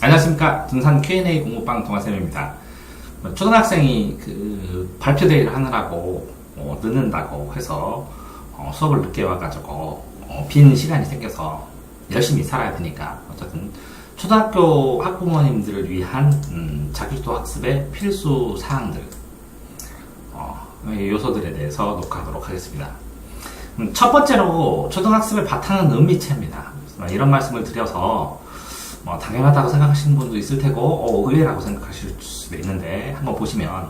안녕하십니까. 등산 Q&A 공부방 동아쌤입니다. 초등학생이 발표대회를 하느라고 늦는다고 해서 수업을 늦게 와가지고 빈 시간이 생겨서 열심히 살아야 되니까 어쨌든 초등학교 학부모님들을 위한 자기주도 학습의 필수 사항들 요소들에 대해서 녹화하도록 하겠습니다. 첫 번째로 초등학습의 바탕은 음미체입니다. 이런 말씀을 드려서 당연하다고 생각하시는 분도 있을 테고 의외라고 생각하실 수도 있는데 한번 보시면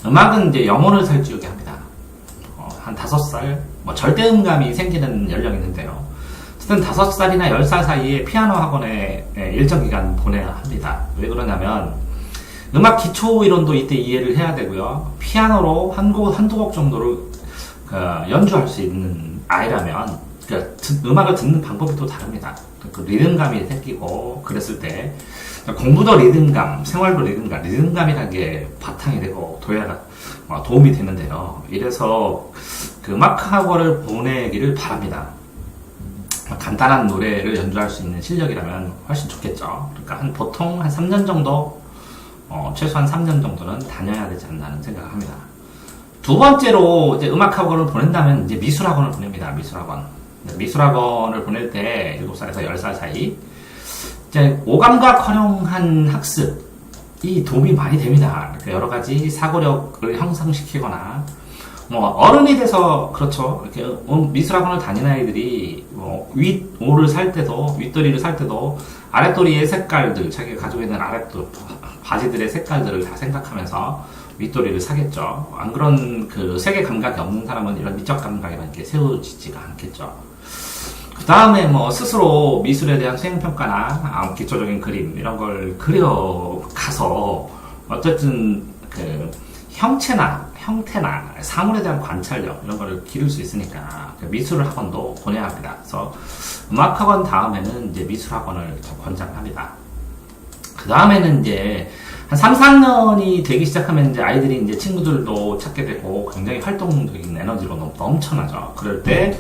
음악은 이제 영혼을 살찌우게 합니다. 한 5살 절대음감이 생기는 연령이 있는데요. 어쨌든 5살이나 10살 사이에 피아노 학원에 일정 기간 보내야 합니다. 왜 그러냐면 음악 기초 이론도 이때 이해를 해야 되고요. 피아노로 한두 곡 정도를 연주할 수 있는 아이라면 음악을 듣는 방법이 또 다릅니다. 그 리듬감이 생기고 그랬을 때 공부도 리듬감, 생활도 리듬감이라는 게 바탕이 되고 도움이 되는데요. 이래서 그 음악 학원을 보내기를 바랍니다. 간단한 노래를 연주할 수 있는 실력이라면 훨씬 좋겠죠. 그러니까 보통 한 3년 정도, 최소한 3년 정도는 다녀야 되지 않나는 생각을 합니다. 두 번째로 이제 음악 학원을 보낸다면 이제 미술 학원을 보냅니다. 미술학원을 보낼 때 7살에서 10살 사이 이제 오감과 활용한 학습이 도움이 많이 됩니다. 이렇게 여러 가지 사고력을 형성시키거나 어른이 돼서 그렇죠. 이렇게 미술학원을 다니는 아이들이 윗돌을 살 때도 아랫도리의 색깔들, 자기가 가지고 있는 바지들의 색깔들을 다 생각하면서 윗도리를 사겠죠. 안 그런 세계 감각이 없는 사람은 이런 미적 감각이라는 게 세워지지가 않겠죠. 그 다음에 스스로 미술에 대한 수행평가나 기초적인 그림 이런 걸 그려가서 어쨌든 형태나 사물에 대한 관찰력 이런 걸 기를 수 있으니까 미술 학원도 보내야 합니다. 그래서 음악 학원 다음에는 이제 미술 학원을 권장합니다. 그 다음에는 이제 한 3, 4학년이 되기 시작하면 이제 아이들이 이제 친구들도 찾게 되고 굉장히 활동적인 에너지로 넘쳐나죠. 그럴 때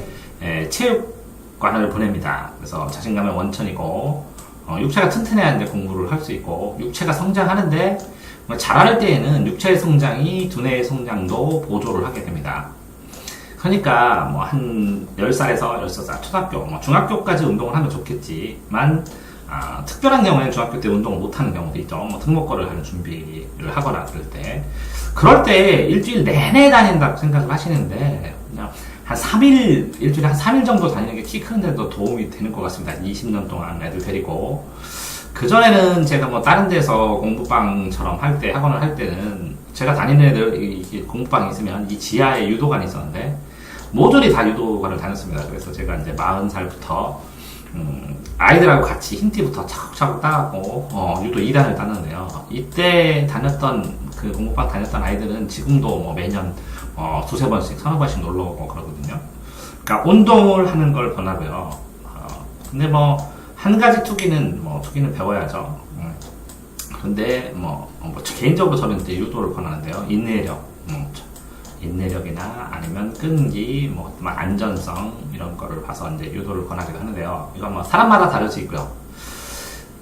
체육관을 보냅니다. 그래서 자신감의 원천이고 육체가 튼튼해야 이제 공부를 할 수 있고 육체가 성장하는데 자랄 때에는 육체의 성장이 두뇌의 성장도 보조를 하게 됩니다. 그러니까 한 10살에서 16살 초등학교, 중학교까지 운동을 하면 좋겠지만 특별한 경우에는 중학교 때 운동을 못하는 경우도 있죠. 특목고를 하는 준비를 하거나 그럴 때 일주일 내내 다닌다고 생각을 하시는데 그냥 일주일에 한 3일 정도 다니는 게 키 크는데도 도움이 되는 것 같습니다. 20년 동안 애들 데리고. 그전에는 제가 다른 데서 공부방처럼 학원을 할 때는 제가 다니는 애들 공부방이 있으면 이 지하에 유도관이 있었는데 모조리 다 유도관을 다녔습니다. 그래서 제가 이제 40살부터 아이들하고 같이 흰티부터 차곡차곡 따갖고 유도 2단을 땄는데요. 이때 공부방 다녔던 아이들은 지금도 매년 두세 번씩 서너 번씩 놀러 오고 그러거든요. 그러니까 운동을 하는 걸 권하고요. 근데 한 가지 투기는 배워야죠. 그런데 개인적으로 저는 이제 유도를 권하는데요. 인내력이나 아니면 끈기, 안전성 이런 거를 봐서 이제 유도를 권하기도 하는데요. 이건 사람마다 다를 수 있고요.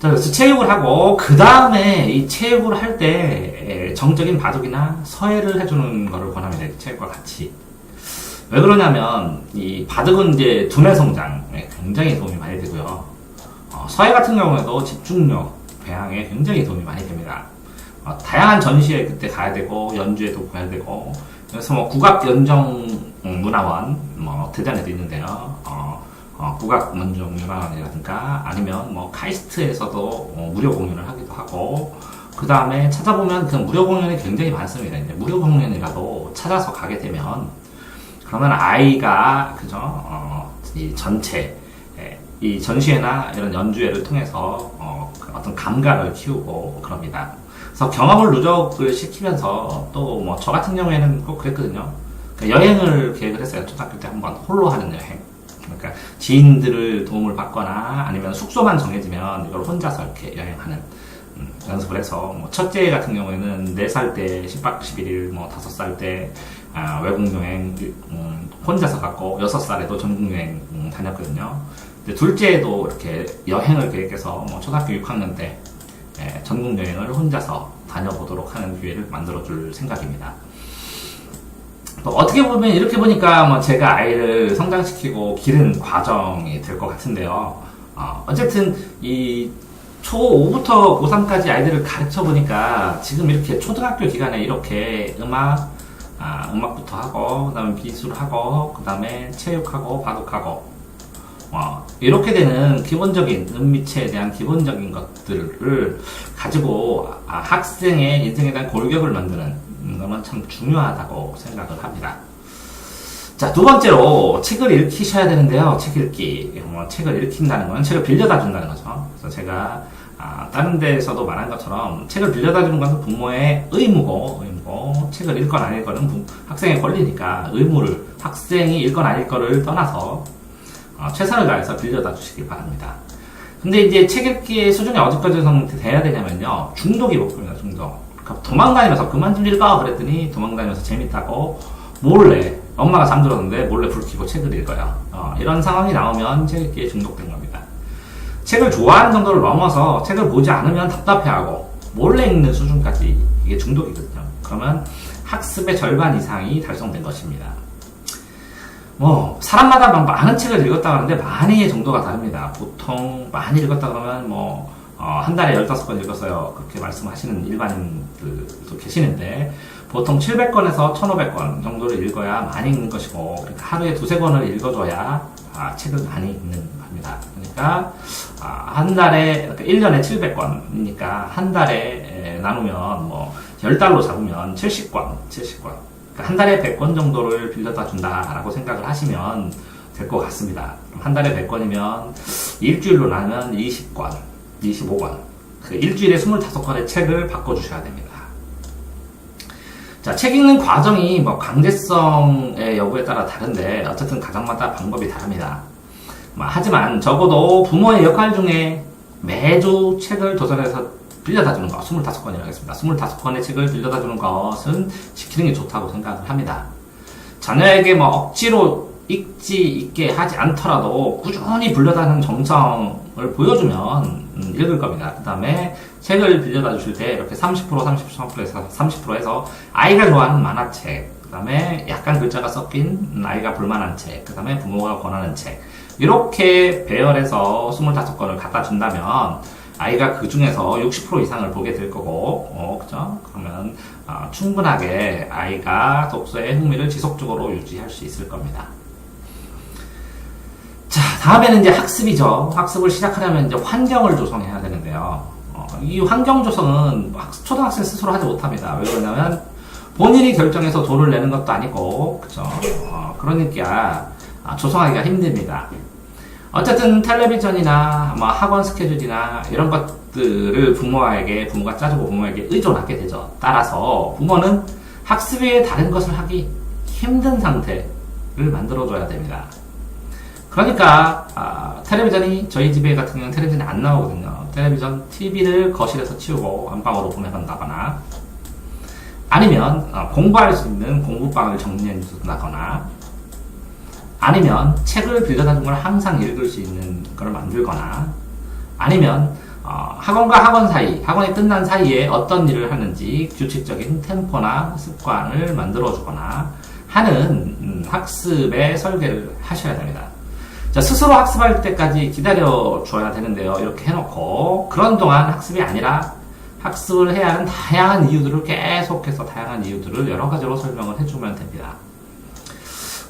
그래서 체육을 하고 그 다음에 이 체육을 할 때 정적인 바둑이나 서예를 해주는 거를 권합니다. 체육과 같이. 왜 그러냐면 이 바둑은 이제 두뇌 성장에 굉장히 도움이 많이 되고요. 서예 같은 경우에도 집중력 배양에 굉장히 도움이 많이 됩니다. 다양한 전시회 그때 가야 되고 연주회도 가야 되고 그래서 국악연정문화원 대전에도 있는데요. 국악연정문화원이라든가 아니면 카이스트에서도 무료 공연을 하기도 하고 그 다음에 찾아보면 그 무료 공연이 굉장히 많습니다. 이제 무료 공연이라도 찾아서 가게 되면 그러면 아이가 이 전시회나 이런 연주회를 통해서 어떤 감각을 키우고 그럽니다. 그래서 경험을 누적을 시키면서 또 저 같은 경우에는 꼭 그랬거든요. 그러니까 여행을 계획을 했어요. 초등학교 때 한번 홀로 하는 여행. 그러니까 지인들을 도움을 받거나 아니면 숙소만 정해지면 이걸 혼자서 이렇게 여행하는 연습을 해서 첫째 같은 경우에는 4살 때 10박 11일 5살 때 외국 여행 혼자서 갔고 6살에도 전국 여행 다녔거든요. 둘째도 이렇게 여행을 계획해서 초등학교 6학년 때 전국 여행을 혼자서 다녀보도록 하는 기회를 만들어줄 생각입니다. 어떻게 보면 이렇게 보니까 뭐 제가 아이를 성장시키고 기른 과정이 될 것 같은데요. 어쨌든 이 초5부터 고3까지 아이들을 가르쳐 보니까 지금 이렇게 초등학교 기간에 이렇게 음악부터 하고, 그 다음에 미술하고, 그 다음에 체육하고, 바둑하고, 이렇게 되는 기본적인 음미체에 대한 기본적인 것들을 가지고 학생의 인생에 대한 골격을 만드는 거는 참 중요하다고 생각을 합니다. 자, 두 번째로 책을 읽히셔야 되는데요. 책 읽기. 책을 읽힌다는 건 책을 빌려다 준다는 거죠. 그래서 제가 다른 데에서도 말한 것처럼 책을 빌려다 주는 것은 부모의 의무고 책을 읽거나 안 읽거는 학생의 권리니까 의무를 학생이 읽거나 안 읽거를 떠나서 최선을 다해서 빌려다 주시기 바랍니다. 근데 이제 책 읽기의 수준이 어디까지 돼야 되냐면요. 중독이 목표입니다. 중독. 그러니까 도망다니면서 그만 좀 읽어 그랬더니 도망다니면서 재밌다고 몰래 엄마가 잠들었는데 몰래 불 켜고 책을 읽어요. 이런 상황이 나오면 책 읽기에 중독된 겁니다. 책을 좋아하는 정도를 넘어서 책을 보지 않으면 답답해하고 몰래 읽는 수준까지 이게 중독이거든요. 그러면 학습의 절반 이상이 달성된 것입니다. 사람마다 많은 책을 읽었다 하는데 많이의 정도가 다릅니다. 보통 많이 읽었다 그러면 한 달에 15권 읽었어요. 그렇게 말씀하시는 일반인들도 계시는데, 보통 700권에서 1500권 정도를 읽어야 많이 읽는 것이고, 그러니까 하루에 2-3권을 읽어줘야 책을 많이 읽는 겁니다. 그러니까, 한 달에, 그러니까 1년에 700권이니까, 한 달에 나누면 10달로 잡으면 70권. 그러니까 한 달에 100권 정도를 빌려다 준다라고 생각을 하시면 될 것 같습니다. 한 달에 100권이면 일주일로 나누면 20권, 25권. 그 일주일에 25권의 책을 바꿔주셔야 됩니다. 자, 책 읽는 과정이 강제성의 여부에 따라 다른데, 어쨌든 가정마다 방법이 다릅니다. 하지만 적어도 부모의 역할 중에 매주 책을 도전해서 빌려다 주는 것, 25권이라고 하겠습니다. 25권의 책을 빌려다 주는 것은 지키는 게 좋다고 생각을 합니다. 자녀에게 억지로 읽게 하지 않더라도 꾸준히 빌려다는 정성을 보여주면 읽을 겁니다. 그 다음에 책을 빌려다 주실 때 이렇게 30%, 30% 해서 아이가 좋아하는 만화책, 그 다음에 약간 글자가 섞인 아이가 볼만한 책, 그 다음에 부모가 권하는 책, 이렇게 배열해서 25권을 갖다 준다면 아이가 그 중에서 60% 이상을 보게 될 거고, 그죠? 그러면 충분하게 아이가 독서의 흥미를 지속적으로 유지할 수 있을 겁니다. 자, 다음에는 이제 학습이죠. 학습을 시작하려면 이제 환경을 조성해야 되는데요. 이 환경 조성은 초등학생 스스로 하지 못합니다. 왜 그러냐면 본인이 결정해서 돈을 내는 것도 아니고, 그죠? 그러니까 조성하기가 힘듭니다. 어쨌든 텔레비전이나 학원 스케줄이나 이런 것들을 부모가 짜주고 부모에게 의존하게 되죠. 따라서 부모는 학습 외에 다른 것을 하기 힘든 상태를 만들어줘야 됩니다. 그러니까 텔레비전이 저희 집에 같은 경우는 텔레비전이 안 나오거든요. 텔레비전, TV를 거실에서 치우고 안방으로 보내간다거나, 아니면 공부할 수 있는 공부방을 정리해 준다거나, 아니면 책을 빌려다 준 걸 항상 읽을 수 있는 걸 만들거나, 아니면 학원과 학원 사이, 학원이 끝난 사이에 어떤 일을 하는지 규칙적인 템포나 습관을 만들어주거나 하는 학습의 설계를 하셔야 됩니다. 자, 스스로 학습할 때까지 기다려줘야 되는데요. 이렇게 해놓고 그런 동안 학습이 아니라 학습을 해야 하는 다양한 이유들을 계속해서 다양한 이유들을 여러 가지로 설명을 해주면 됩니다.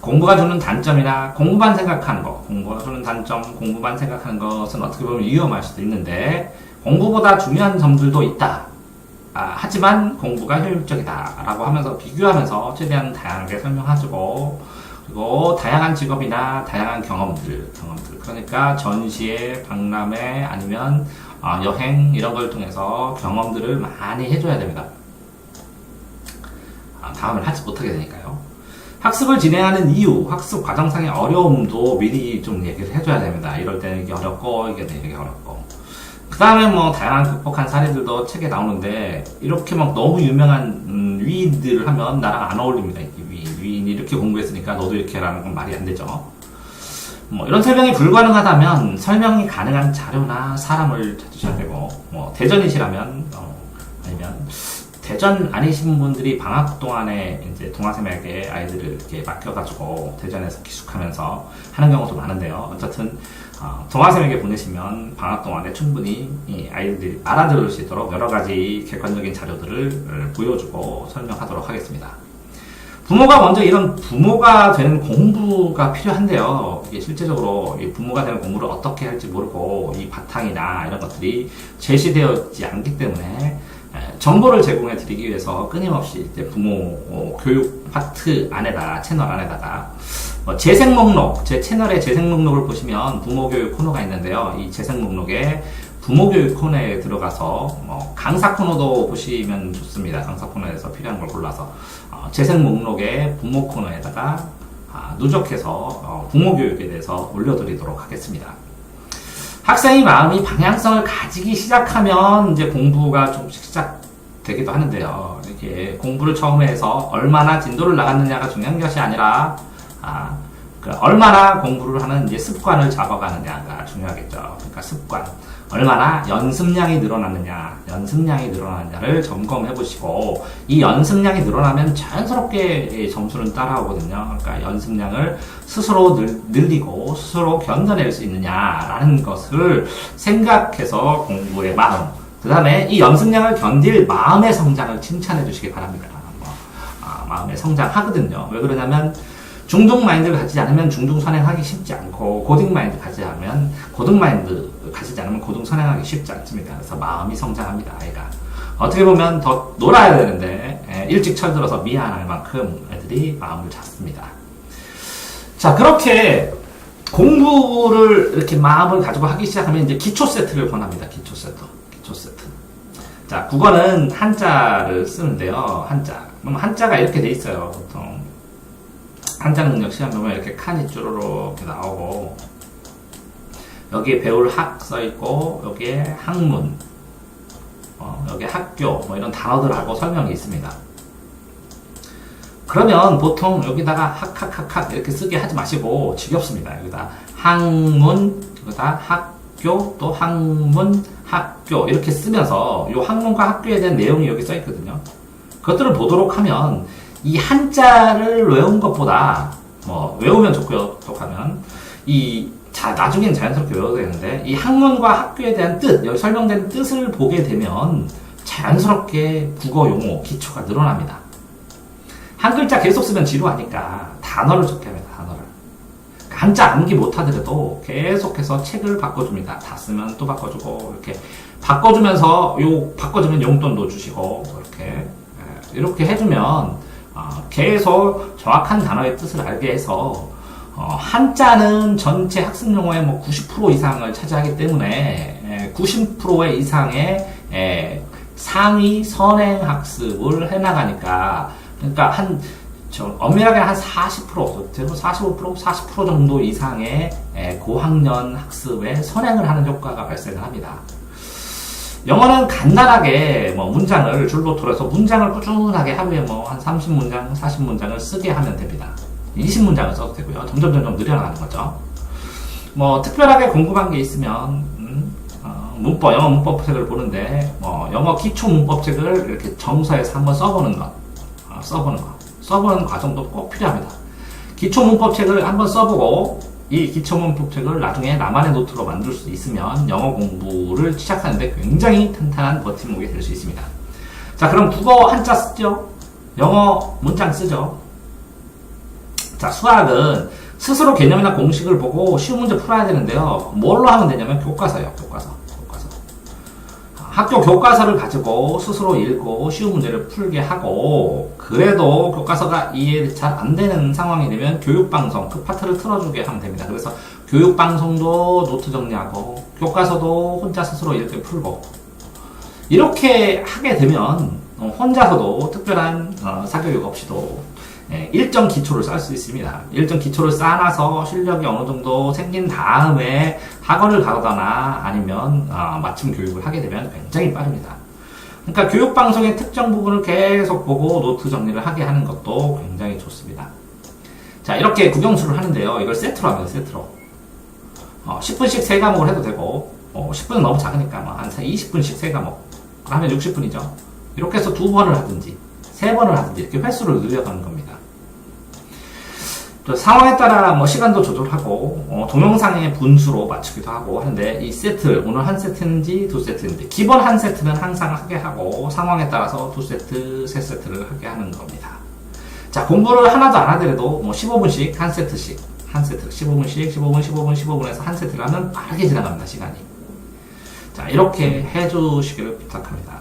공부가 주는 단점이나 공부만 생각하는 것, 공부가 주는 단점, 공부만 생각하는 것은 어떻게 보면 위험할 수도 있는데, 공부보다 중요한 점들도 있다. 하지만 공부가 효율적이다 라고 하면서 비교하면서 최대한 다양하게 설명해주고, 그리고 다양한 직업이나 다양한 경험들, 그러니까 전시회, 박람회, 아니면 여행 이런 걸 통해서 경험들을 많이 해줘야 됩니다. 다음을 하지 못하게 되니까요. 학습을 진행하는 이유, 학습 과정상의 어려움도 미리 좀 얘기를 해줘야 됩니다. 이럴 때는 이게 어렵고, 이게 되게 어렵고. 그 다음에 다양한 극복한 사례들도 책에 나오는데, 이렇게 너무 유명한 위인들을 하면 나랑 안 어울립니다. 위인이 이렇게 공부했으니까 너도 이렇게 하라는 건 말이 안 되죠. 뭐 이런 설명이 불가능하다면 설명이 가능한 자료나 사람을 찾으셔야 되고, 뭐 대전이시라면 아니면 대전 아니신 분들이 방학 동안에 이제 동아쌤에게 아이들을 이렇게 맡겨가지고 대전에서 기숙하면서 하는 경우도 많은데요. 어쨌든 동아쌤에게 보내시면 방학 동안에 충분히 이 아이들이 알아들을 수 있도록 여러 가지 객관적인 자료들을 보여주고 설명하도록 하겠습니다. 부모가 먼저 이런 부모가 되는 공부가 필요한데요. 이게 실제적으로 이 부모가 되는 공부를 어떻게 할지 모르고 이 바탕이나 이런 것들이 제시되어 있지 않기 때문에 정보를 제공해 드리기 위해서 끊임없이 이제 부모 교육 파트 안에다가 채널 안에다가 재생 목록, 제 채널의 재생 목록을 보시면 부모 교육 코너가 있는데요. 이 재생 목록에 부모 교육 코너에 들어가서 강사 코너도 보시면 좋습니다. 강사 코너에서 필요한 걸 골라서 재생 목록에 부모 코너에다가 누적해서 부모 교육에 대해서 올려드리도록 하겠습니다. 학생의 마음이 방향성을 가지기 시작하면 이제 공부가 조금씩 시작되기도 하는데요. 이렇게 공부를 처음에 해서 얼마나 진도를 나갔느냐가 중요한 것이 아니라 얼마나 공부를 하는 이제 습관을 잡아가느냐가 중요하겠죠. 그러니까 습관. 얼마나 연습량이 늘어나느냐를 점검해 보시고, 이 연습량이 늘어나면 자연스럽게 점수는 따라오거든요. 그러니까 연습량을 스스로 늘리고 스스로 견뎌낼 수 있느냐라는 것을 생각해서 공부의 마음, 그 다음에 이 연습량을 견딜 마음의 성장을 칭찬해 주시기 바랍니다. 마음의 성장하거든요. 왜 그러냐면 중등 마인드를 가지지 않으면 중등 선행하기 쉽지 않고, 고등 마인드 가지지 않으면 고등 선행하기 쉽지 않습니다. 그래서 마음이 성장합니다. 아이가 어떻게 보면 더 놀아야 되는데 일찍 철들어서 미안할 만큼 애들이 마음을 잡습니다. 자, 그렇게 공부를 이렇게 마음을 가지고 하기 시작하면 이제 기초 세트를 권합니다. 기초 세트. 자, 국어는 한자를 쓰는데요. 그럼 한자가 이렇게 돼 있어요. 보통 한자 능력 시험 보면 이렇게 칸이 쭈루루 이렇게 나오고, 여기에 배울 학 써있고, 여기에 학문, 여기에 학교, 이런 단어들하고 설명이 있습니다. 그러면 보통 여기다가 학 이렇게 쓰게 하지 마시고, 지겹습니다. 여기다 학문, 여기다 학교, 또 학문, 학교, 이렇게 쓰면서 요 학문과 학교에 대한 내용이 여기 써있거든요. 그것들을 보도록 하면 이 한자를 외운 것보다, 외우면 좋고요, 독하면. 나중엔 자연스럽게 외워도 되는데, 이 학문과 학교에 대한 뜻, 여기 설명된 뜻을 보게 되면 자연스럽게 국어 용어, 기초가 늘어납니다. 한 글자 계속 쓰면 지루하니까 단어를 적게 합니다, 단어를. 한자 암기 못하더라도 계속해서 책을 바꿔줍니다. 다 쓰면 또 바꿔주고, 이렇게 바꿔주면서, 바꿔주면 용돈도 주시고, 이렇게 해주면, 계속 정확한 단어의 뜻을 알게 해서, 한자는 전체 학습 용어의 90% 이상을 차지하기 때문에 90% 이상의 상위 선행 학습을 해나가니까, 그러니까 엄밀하게 한 40%, 40% 정도 이상의 고학년 학습에 선행을 하는 효과가 발생을 합니다. 영어는 간단하게 문장을 줄로 털어서 문장을 꾸준하게 하루에 한 30문장, 40문장을 쓰게 하면 됩니다. 20문장을 써도 되고요. 점점 늘어나는 거죠. 특별하게 궁금한 게 있으면 영어 문법책을 보는데 영어 기초 문법책을 이렇게 정서에서 한번 써보는 과정도 꼭 필요합니다. 기초 문법책을 한번 써보고, 이 기초 문법책을 나중에 나만의 노트로 만들 수 있으면 영어 공부를 시작하는데 굉장히 탄탄한 버팀목이 될 수 있습니다. 자, 그럼 국어 한자 쓰죠? 영어 문장 쓰죠? 자, 수학은 스스로 개념이나 공식을 보고 쉬운 문제 풀어야 되는데요. 뭘로 하면 되냐면 교과서예요. 교과서. 학교 교과서를 가지고 스스로 읽고 쉬운 문제를 풀게 하고, 그래도 교과서가 이해 잘 안 되는 상황이 되면 교육방송 그 파트를 틀어주게 하면 됩니다. 그래서 교육방송도 노트 정리하고 교과서도 혼자 스스로 읽게 풀고, 이렇게 하게 되면 혼자서도 특별한 사교육 없이도 일정 기초를 쌓을 수 있습니다. 일정 기초를 쌓아놔서 실력이 어느 정도 생긴 다음에 학원을 가거나 아니면 맞춤 교육을 하게 되면 굉장히 빠릅니다. 그러니까 교육방송의 특정 부분을 계속 보고 노트 정리를 하게 하는 것도 굉장히 좋습니다. 자, 이렇게 국영수를 하는데요. 이걸 세트로 합니다. 세트로. 10분씩 3과목을 해도 되고, 10분은 너무 작으니까 한 20분씩 3과목. 그러면 60분이죠. 이렇게 해서 2번을 하든지, 3번을 하든지, 이렇게 횟수를 늘려가는 겁니다. 또 상황에 따라 시간도 조절하고, 동영상의 분수로 맞추기도 하고 하는데, 이 세트, 오늘 한 세트인지 2세트인지, 기본 한 세트는 항상 하게 하고, 상황에 따라서 2세트, 3세트를 하게 하는 겁니다. 자, 공부를 하나도 안 하더라도 15분씩 한 세트씩, 한 세트, 15분씩, 15분, 15분, 15분에서 한 세트를 하면 빠르게 지나갑니다, 시간이. 자, 이렇게 해주시기를 부탁합니다.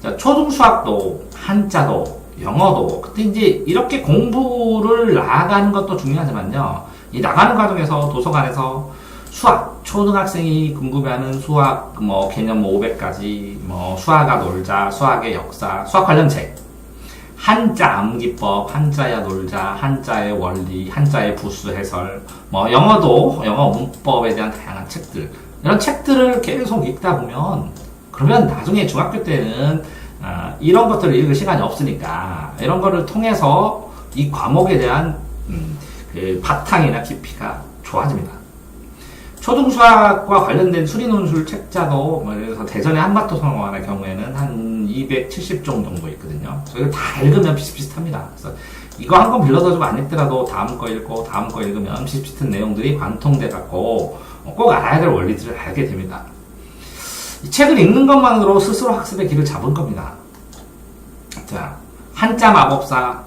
자, 초중수학도, 한자도, 영어도, 그때 이제 이렇게 공부를 나아가는 것도 중요하지만요, 이 나가는 과정에서 도서관에서 수학, 초등학생이 궁금해하는 수학, 개념 500가지, 수학아 놀자, 수학의 역사, 수학 관련 책, 한자 암기법, 한자야 놀자, 한자의 원리, 한자의 부수 해설, 영어도, 영어 문법에 대한 다양한 책들, 이런 책들을 계속 읽다 보면, 그러면 나중에 중학교 때는 이런 것들을 읽을 시간이 없으니까 이런 거를 통해서 이 과목에 대한 그 바탕이나 깊이가 좋아집니다. 초등수학과 관련된 수리논술 책자도 그래서 대전의 한밭도서관의 경우에는 한 270종 정도 있거든요. 그래서 다 읽으면 비슷비슷합니다. 그래서 이거 한 권 빌려서 좀 안 읽더라도 다음 거 읽고 다음 거 읽으면 비슷비슷한 내용들이 관통돼 갖고 꼭 알아야 될 원리들을 알게 됩니다. 이 책을 읽는 것만으로 스스로 학습의 길을 잡은 겁니다. 자, 한자 마법사,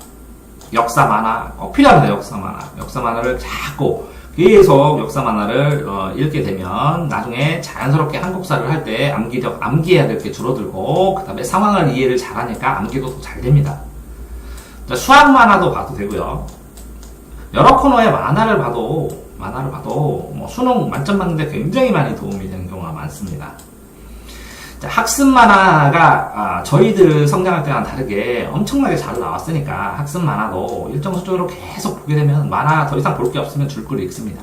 역사 만화, 필요합니다. 역사 만화. 역사 만화를 자꾸 계속 역사 만화를 읽게 되면 나중에 자연스럽게 한국사를 할 때 암기해야 될 게 줄어들고, 그 다음에 상황을 이해를 잘하니까 암기도 더 잘 됩니다. 자, 수학 만화도 봐도 되고요. 여러 코너의 만화를 봐도 수능 만점 받는데 굉장히 많이 도움이 되는 경우가 많습니다. 자, 학습 만화가 저희들 성장할 때랑 다르게 엄청나게 잘 나왔으니까 학습 만화도 일정 수준으로 계속 보게 되면 만화 더 이상 볼 게 없으면 줄거리 읽습니다.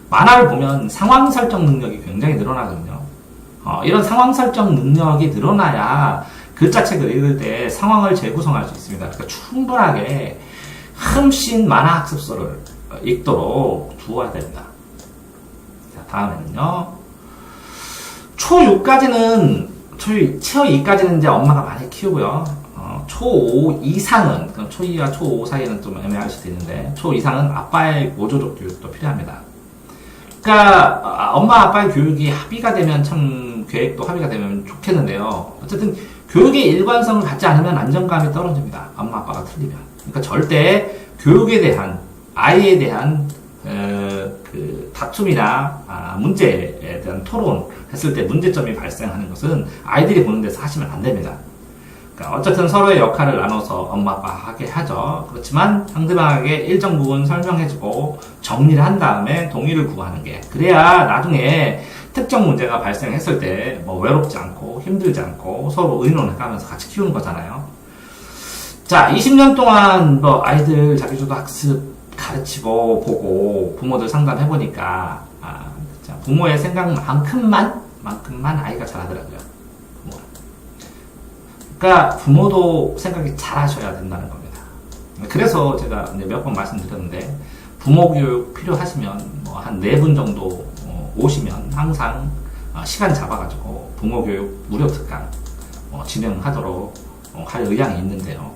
만화를 보면 상황 설정 능력이 굉장히 늘어나거든요. 이런 상황 설정 능력이 늘어나야 글자책을 읽을 때 상황을 재구성할 수 있습니다. 그러니까 충분하게 흠씬 만화 학습서를 읽도록 두어야 됩니다. 자, 다음에는요. 초6까지는, 초2까지는 이제 엄마가 많이 키우고요. 초5 이상은, 그럼 초2와 초5 사이에는 좀 애매할 수도 있는데, 초 이상은 아빠의 모조적 교육도 필요합니다. 그러니까, 엄마 아빠의 교육이 합의가 되면 참, 계획도 합의가 되면 좋겠는데요. 어쨌든, 교육의 일관성을 갖지 않으면 안정감이 떨어집니다. 엄마 아빠가 틀리면. 그러니까 절대 교육에 대한, 아이에 대한, 그 다툼이나 문제에 대한 토론 했을 때 문제점이 발생하는 것은 아이들이 보는 데서 하시면 안 됩니다. 그러니까 어쨌든 서로의 역할을 나눠서 엄마 아빠 하게 하죠. 그렇지만 상대방에게 일정 부분 설명해주고 정리를 한 다음에 동의를 구하는 게, 그래야 나중에 특정 문제가 발생했을 때 외롭지 않고 힘들지 않고 서로 의논해가면서 같이 키우는 거잖아요. 자, 20년 동안 아이들 자기주도 학습 가르치고 보고 부모들 상담해보니까 부모의 생각만큼만 아이가 잘하더라고요. 그러니까 부모도 생각이 잘하셔야 된다는 겁니다. 그래서 제가 몇 번 말씀드렸는데, 부모 교육 필요하시면 한 4분 정도 오시면 항상 시간 잡아가지고 부모 교육 무료 특강 진행하도록 할 의향이 있는데요.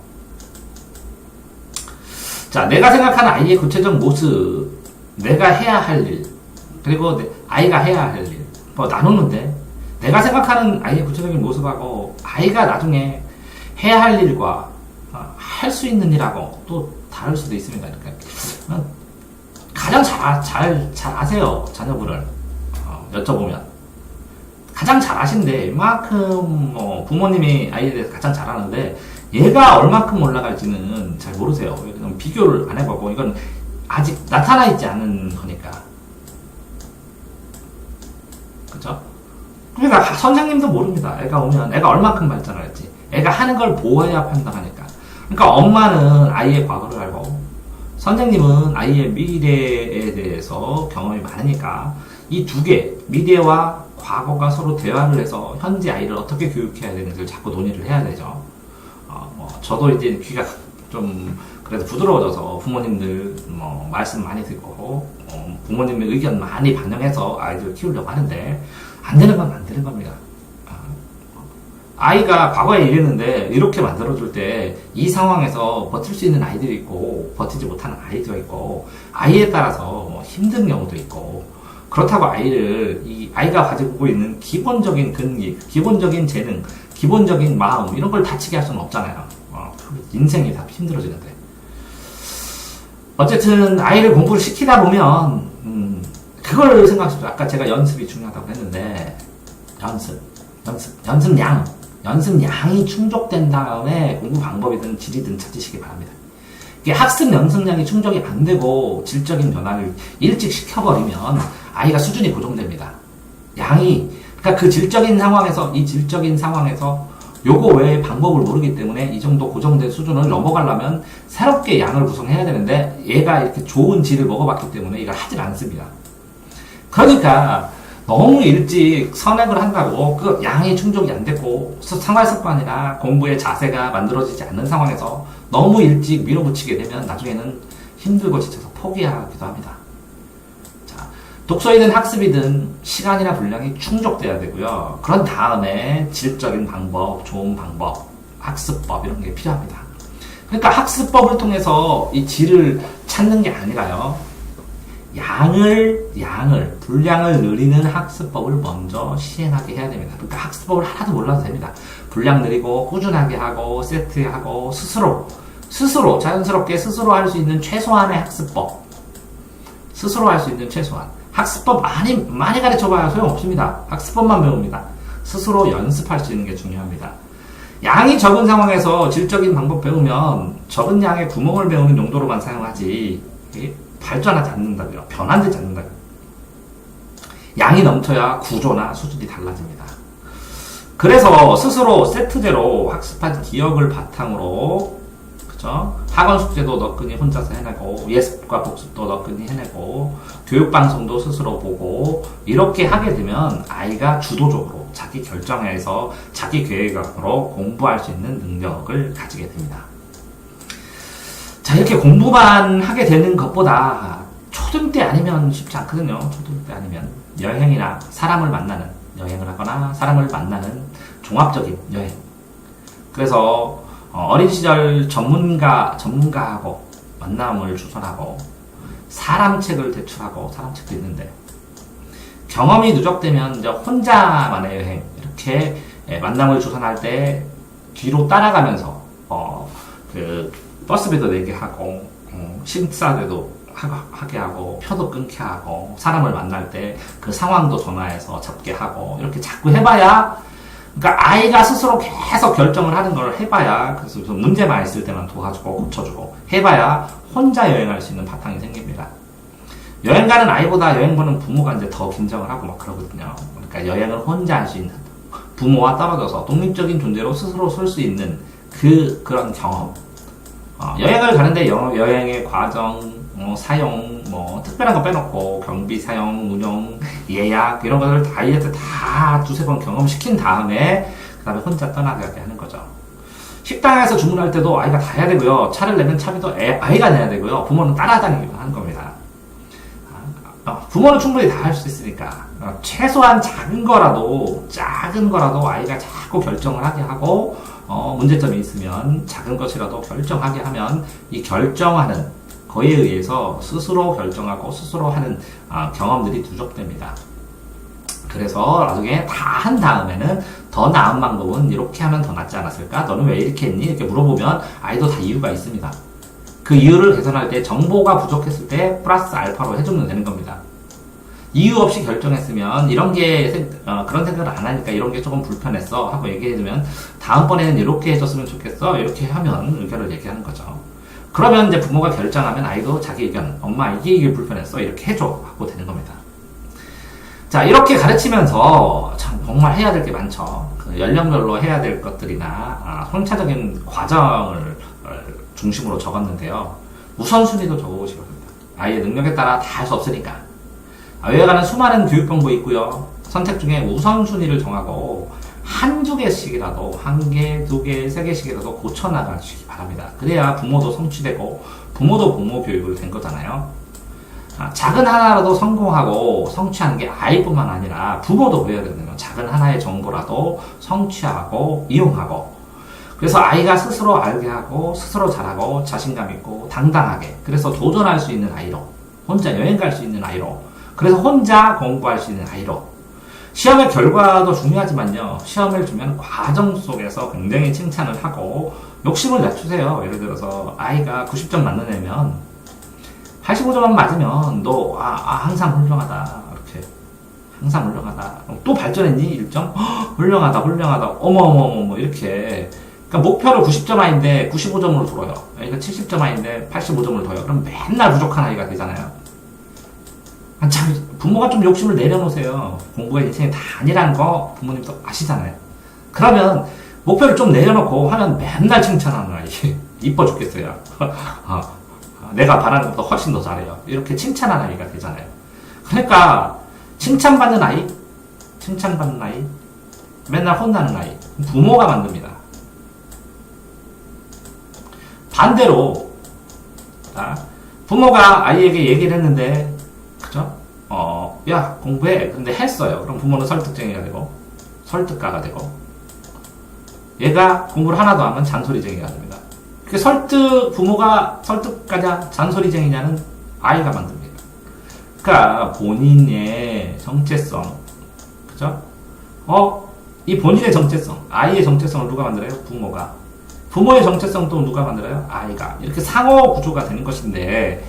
자, 내가 생각하는 아이의 구체적 모습, 내가 해야 할 일, 그리고 아이가 해야 할 일, 나누는데, 내가 생각하는 아이의 구체적인 모습하고 아이가 나중에 해야 할 일과 할 수 있는 일하고 또 다를 수도 있습니다. 그러니까 가장 잘 아세요, 자녀분을 여쭤보면. 가장 잘 아신데, 이만큼 부모님이 아이에 대해서 가장 잘 아는데, 얘가 얼마큼 올라갈지는 잘 모르세요. 비교를 안 해보고, 이건 아직 나타나 있지 않은 거니까. 그쵸? 그러니까 선생님도 모릅니다. 애가 오면 애가 얼마큼 발전을 했지. 애가 하는 걸 보아야 판단하니까. 그러니까 엄마는 아이의 과거를 알고, 선생님은 아이의 미래에 대해서 경험이 많으니까, 이 두 개, 미래와 과거가 서로 대화를 해서 현재 아이를 어떻게 교육해야 되는지를 자꾸 논의를 해야 되죠. 저도 이제 귀가 좀 그래서 부드러워져서 부모님들 말씀 많이 듣고 부모님의 의견 많이 반영해서 아이들을 키우려고 하는데 안 되는 건 안 되는 겁니다. 아이가 과거에 이랬는데 이렇게 만들어줄 때 이 상황에서 버틸 수 있는 아이들이 있고 버티지 못하는 아이도 있고 아이에 따라서 힘든 경우도 있고 그렇다고 아이가 가지고 있는 기본적인 근기, 기본적인 재능, 기본적인 마음 이런 걸 다치게 할 수는 없잖아요. 인생이 다 힘들어지는데 어쨌든 아이를 공부를 시키다 보면 그걸 생각하십시오. 아까 제가 연습이 중요하다고 했는데 연습량이 충족된 다음에 공부 방법이든 질이든 찾으시기 바랍니다. 이게 학습 연습량이 충족이 안 되고 질적인 변화를 일찍 시켜버리면 아이가 수준이 고정됩니다. 그러니까 그 질적인 상황에서 요거 외에 방법을 모르기 때문에 이 정도 고정된 수준을 넘어가려면 새롭게 양을 구성해야 되는데 얘가 이렇게 좋은 질을 먹어봤기 때문에 이걸 하질 않습니다. 그러니까 너무 일찍 선행을 한다고 그 양이 충족이 안 됐고 생활습관이나 공부의 자세가 만들어지지 않는 상황에서 너무 일찍 밀어붙이게 되면 나중에는 힘들고 지쳐서 포기하기도 합니다. 자, 독서이든 학습이든 시간이나 분량이 충족돼야 되고요. 그런 다음에 질적인 방법, 좋은 방법, 학습법 이런 게 필요합니다. 그러니까 학습법을 통해서 이 질을 찾는 게 아니라요. 분량을 늘리는 학습법을 먼저 시행하게 해야 됩니다. 그러니까 학습법을 하나도 몰라도 됩니다. 분량 늘리고 꾸준하게 하고 세트하고 스스로 자연스럽게 스스로 할 수 있는 최소한의 학습법. 학습법 많이 가르쳐봐야 소용없습니다. 학습법만 배웁니다. 스스로 연습할 수 있는 게 중요합니다. 양이 적은 상황에서 질적인 방법 배우면 적은 양의 구멍을 메우는 용도로만 사용하지 발전하지 않는다고요. 변환되지 않는다고요. 양이 넘쳐야 구조나 수준이 달라집니다. 그래서 스스로 세트제로 학습한 기억을 바탕으로 그죠? 학원 숙제도 너끈히 혼자서 해내고 예습과 복습도 너끈히 해내고 교육방송도 스스로 보고 이렇게 하게 되면 아이가 주도적으로 자기 결정해서 자기 계획으로 공부할 수 있는 능력을 가지게 됩니다. 자, 이렇게 공부만 하게 되는 것보다 초등 때 아니면 쉽지 않거든요. 초등 때 아니면 여행이나 여행을 하거나 사람을 만나는 종합적인 여행. 그래서 어린 시절 전문가하고 만남을 주선하고 사람책을 대출하고 사람책도 있는데 경험이 누적되면 이제 혼자만의 여행 이렇게 만남을 주선할 때 뒤로 따라가면서 버스비도 내게 하고 식사도 하게 하고 표도 끊게 하고 사람을 만날 때 그 상황도 전화해서 잡게 하고 이렇게 자꾸 해봐야 그러니까 아이가 스스로 계속 결정을 하는 걸 해봐야 그래서 문제만 있을 때만 도와주고 고쳐주고 해봐야 혼자 여행할 수 있는 바탕이 생깁니다. 여행 가는 아이보다 여행 보는 부모가 이제 더 긴장을 하고 막 그러거든요. 그러니까 여행을 혼자 할 수 있는 부모와 떨어져서 독립적인 존재로 스스로 설 수 있는 그런 경험. 여행을 가는데 여행의 과정, 사용, 특별한 거 빼놓고 경비, 사용, 운영, 예약 이런 것을 아이한테 다 두세 번 경험시킨 다음에 그 다음에 혼자 떠나가게 하는 거죠. 식당에서 주문할 때도 아이가 다 해야 되고요. 차를 내면 차비도 아이가 내야 되고요. 부모는 따라다니기만 하는 겁니다. 부모는 충분히 다 할 수 있으니까 최소한 작은 거라도 아이가 자꾸 결정을 하게 하고 문제점이 있으면 작은 것이라도 결정하게 하면 이 결정하는 거에 의해서 스스로 결정하고 스스로 하는 경험들이 누적됩니다. 그래서 나중에 다 한 다음에는 더 나은 방법은 이렇게 하면 더 낫지 않았을까? 너는 왜 이렇게 했니? 이렇게 물어보면 아이도 다 이유가 있습니다. 그 이유를 개선할 때 정보가 부족했을 때 플러스 알파로 해주면 되는 겁니다. 이유 없이 결정했으면 이런 게 그런 생각을 안 하니까 이런 게 조금 불편했어 하고 얘기해주면 다음번에는 이렇게 해줬으면 좋겠어 이렇게 하면 의견을 얘기하는 거죠. 그러면 이제 부모가 결정하면 아이도 자기 의견 엄마 이게 불편했어 이렇게 해줘 하고 되는 겁니다. 자, 이렇게 가르치면서 참 정말 해야 될 게 많죠. 그 연령별로 해야 될 것들이나 혼차적인 과정을 중심으로 적었는데요. 우선순위도 적어보시기 바랍니다. 아이의 능력에 따라 다 할 수 없으니까. 외에 가는 수많은 교육 방법이 있고요. 선택 중에 우선순위를 정하고 한두 개씩이라도, 한 개, 두 개, 세 개씩이라도 고쳐나가시기 바랍니다. 그래야 부모도 성취되고, 부모도 부모 교육을 된 거잖아요. 작은 하나라도 성공하고 성취하는 게 아이뿐만 아니라 부모도 그래야 되거든요. 작은 하나의 정보라도 성취하고 이용하고, 그래서 아이가 스스로 알게 하고 스스로 잘하고 자신감 있고 당당하게, 그래서 도전할 수 있는 아이로, 혼자 여행 갈 수 있는 아이로, 그래서 혼자 공부할 수 있는 아이로. 시험의 결과도 중요하지만요, 시험을 주면 과정 속에서 굉장히 칭찬을 하고 욕심을 낮추세요. 예를 들어서 아이가 90점 맞는 애면 85점만 맞으면 너 항상 훌륭하다, 이렇게 항상 훌륭하다, 또 발전했니? 1점? 훌륭하다 훌륭하다, 어머어머어머, 이렇게. 그러니까 목표를 90점 아이인데 95점으로 둬요. 그러니까 70점 아이인데 85점을 둬요. 그럼 맨날 부족한 아이가 되잖아요. 참, 부모가 좀 욕심을 내려놓으세요. 공부가 인생이 다 아니라는 거 부모님도 아시잖아요. 그러면 목표를 좀 내려놓고 하면 맨날 칭찬하는 아이 이뻐 죽겠어요. 내가 바라는 것보다 훨씬 더 잘해요. 이렇게 칭찬하는 아이가 되잖아요. 그러니까 칭찬받는 아이, 맨날 혼나는 아이, 부모가 만듭니다. 반대로, 부모가 아이에게 얘기를 했는데, 그죠? 야, 공부해. 근데 했어요. 그럼 부모는 설득쟁이가 되고, 설득가가 되고, 얘가 공부를 하나도 안 하면 잔소리쟁이가 됩니다. 부모가 설득가냐, 잔소리쟁이냐는 아이가 만듭니다. 그러니까 본인의 정체성, 그죠? 이 본인의 정체성, 아이의 정체성을 누가 만들어요? 부모가. 부모의 정체성 또 누가 만들어요? 아이가. 이렇게 상호 구조가 되는 것인데,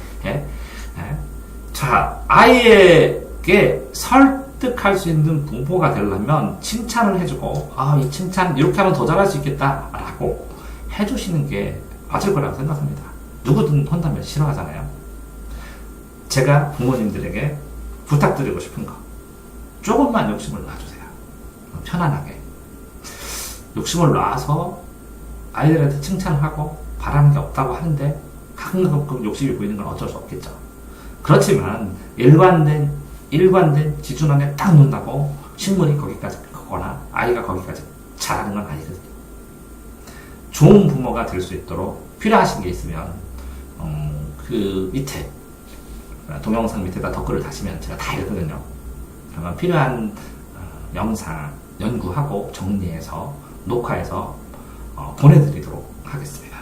자, 아이에게 설득할 수 있는 부모가 되려면 칭찬을 해주고, 이 칭찬 이렇게 하면 더 잘할 수 있겠다라고 해주시는 게 맞을 거라고 생각합니다. 누구든 혼나면 싫어하잖아요. 제가 부모님들에게 부탁드리고 싶은 거, 조금만 욕심을 놔주세요. 편안하게. 욕심을 놔서 아이들한테 칭찬을 하고 바라는 게 없다고 하는데 가끔 욕심이 보이는 건 어쩔 수 없겠죠. 그렇지만 일관된 기준 안에 딱 놓는다고 식물이 거기까지 크거나 아이가 거기까지 자라는 건 아니거든요. 좋은 부모가 될 수 있도록 필요하신 게 있으면 그 밑에 동영상 밑에다 댓글을 다시면 제가 다 읽거든요. 그러면 필요한 영상 연구하고 정리해서 녹화해서 보내드리도록 하겠습니다.